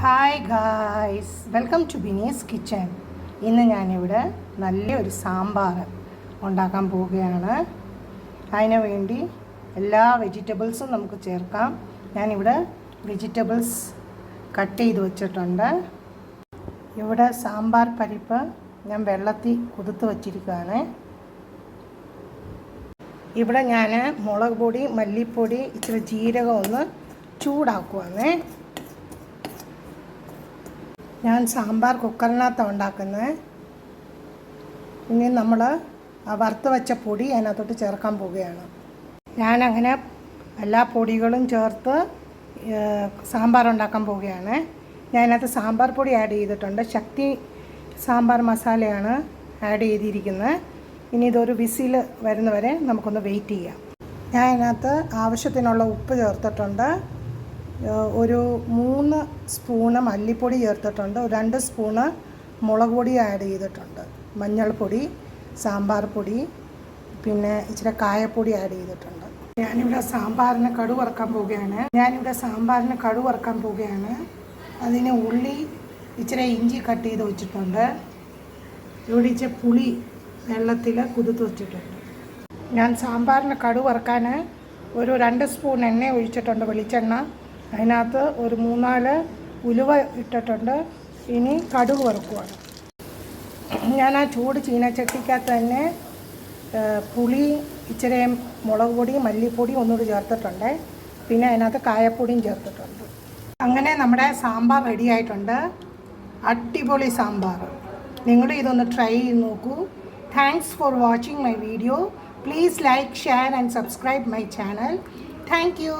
Hi guys, welcome to Bini's kitchen. ഇന്ന് ഞാനിവിടെ നല്ലൊരു സാമ്പാർ ഉണ്ടാക്കാൻ പോവുകയാണ്. അതിനു വേണ്ടി എല്ലാ വെജിറ്റബിൾസും നമുക്ക് ചേർക്കാം. ഞാനിവിടെ വെജിറ്റബിൾസ് കട്ട് ചെയ്ത് വെച്ചിട്ടുണ്ട്. ഇവിടെ സാമ്പാർ പരിപ്പ് ഞാൻ വെള്ളത്തിൽ കുതിർത്ത് വച്ചിരിക്കുകയാണ്. ഇവിടെ ഞാൻ മുളക് പൊടി, മല്ലിപ്പൊടി, ഇച്ചിരി ജീരകം ഒന്ന് ചൂടാക്കുവാണ്. ഞാൻ സാമ്പാർ കുക്കറിനകത്താണ് ഉണ്ടാക്കുന്നത്. ഇനി നമ്മൾ വറുത്ത് വെച്ച പൊടി അതിനകത്തോട്ട് ചേർക്കാൻ പോവുകയാണ്. ഞാനങ്ങനെ എല്ലാ പൊടികളും ചേർത്ത് സാമ്പാർ ഉണ്ടാക്കാൻ പോവുകയാണ്. ഞാനതിനകത്ത് സാമ്പാർ പൊടി ആഡ് ചെയ്തിട്ടുണ്ട്. ശക്തി സാമ്പാർ മസാലയാണ് ആഡ് ചെയ്തിരിക്കുന്നത്. ഇനി ഇതൊരു വിസിൽ വരുന്നവരെ നമുക്കൊന്ന് വെയിറ്റ് ചെയ്യാം. ഞാൻ അതിനകത്ത് ആവശ്യത്തിനുള്ള ഉപ്പ് ചേർത്തിട്ടുണ്ട്. ഒരു 3 സ്പൂണ് മല്ലിപ്പൊടി ചേർത്തിട്ടുണ്ട്. 2 സ്പൂണ് മുളക് പൊടി ആഡ് ചെയ്തിട്ടുണ്ട്. മഞ്ഞൾപ്പൊടി, സാമ്പാർ പൊടി, പിന്നെ ഇച്ചിരി കായപ്പൊടി ആഡ് ചെയ്തിട്ടുണ്ട്. ഞാനിവിടെ സാമ്പാറിന് കടുക് വറുക്കാൻ പോവുകയാണ്. അതിന് ഉള്ളി, ഇച്ചിരി ഇഞ്ചി കട്ട് ചെയ്ത് വെച്ചിട്ടുണ്ട്. ഇവിടെ ഇച്ചിരി പുളി വെള്ളത്തിൽ കുതിർത്ത് വെച്ചിട്ടുണ്ട്. ഞാൻ സാമ്പാറിന് കടുക് വറുക്കാൻ ഒരു 2 സ്പൂൺ എണ്ണ ഒഴിച്ചിട്ടുണ്ട്, വെളിച്ചെണ്ണ. അതിനകത്ത് ഒരു 3-4 ഉലുവ ഇട്ടിട്ടുണ്ട്. ഇനി കടുക് വറുക്കുവാണ്. ഞാൻ ആ ചൂട് ചീനച്ചട്ടിക്കകത്ത് തന്നെ പുളി, ഇച്ചിരി മുളക് പൊടി, മല്ലിപ്പൊടി ഒന്നുകൂടി ചേർത്തിട്ടുണ്ട്. പിന്നെ അതിനകത്ത് കായപ്പൊടിയും ചേർത്തിട്ടുണ്ട്. അങ്ങനെ നമ്മുടെ സാമ്പാർ റെഡി ആയിട്ടുണ്ട്. അടിപൊളി സാമ്പാർ. നിങ്ങൾ ഇതൊന്ന് ട്രൈ ചെയ്ത് നോക്കൂ. Thanks for watching my video. Please like, share and subscribe my channel. Thank you.